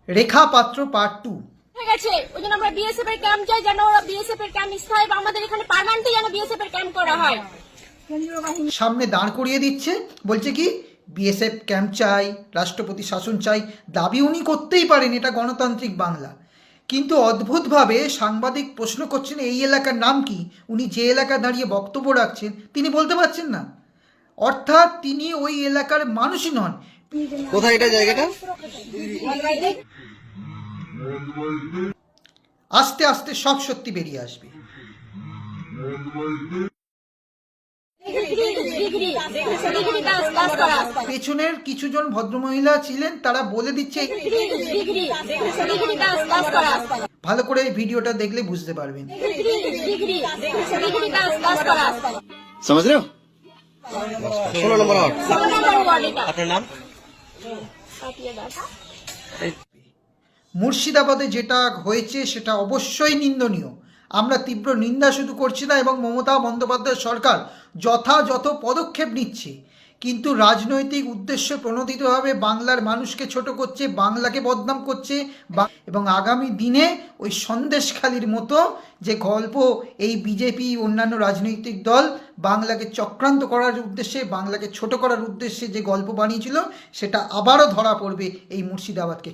রেখা পাত্র পার্ট 2। ঠিক আছে, ওই জন্য আমরা বিএসএফ এর ক্যাম্প চাই, যেন ওরা বিএসএফ এর ক্যাম্প স্থায়ী বা আমাদের এখানে পার্মানেন্টলি যেন বিএসএফ এর ক্যাম্প করা হয়। সামনে দাঁড় করিয়ে দিচ্ছে, বলছে কি বিএসএফ ক্যাম্প চাই, রাষ্ট্রপতি শাসন চাই। দাবি উনি করতেই পারেন, এটা গণতান্ত্রিক বাংলা। কিন্তু অদ্ভুতভাবে সাংবাদিক প্রশ্ন করছেন এই এলাকার নাম কি, উনি যে এলাকায় দাঁড়িয়ে বক্তব্য রাখছেন তিনি বলতে পারছেন না। অর্থাৎ তিনি ওই এলাকার মানুষই নন। কোথায় এটা জায়গাটা? আস্তে আস্তে সব সত্যি বেরিয়ে আসবে। পেছনের কিছুজন ভদ্রমহিলা ছিলেন, তারা বলে দিচ্ছে। ভালো করে এই ভিডিওটা দেখলে বুঝতে পারবেন। समझ रहे हो? 16 नंबर वार्ड। আপনার নাম? মুর্শিদাবাদে যেটা হয়েছে সেটা অবশ্যই নিন্দনীয়। আমরা তীব্র নিন্দা শুধু করছি না, এবং মমতা বন্দ্যোপাধ্যায় সরকার যথাযথ পদক্ষেপ নিচ্ছে, কিন্তু রাজনৈতিক উদ্দেশ্যে প্রণোদিতভাবে বাংলার মানুষকে ছোট করছে, বাংলাকে বদনাম করছে। এবং আগামী দিনে ওই সন্দেশখালির মতো যে গল্প এই বিজেপি অন্যান্য রাজনৈতিক দল বাংলাকে চক্রান্ত করার উদ্দেশ্যে, বাংলাকে ছোট করার উদ্দেশ্যে যে গল্প বানিয়েছিল, সেটা আবারও ধরা পড়বে এই মুর্শিদাবাদকে।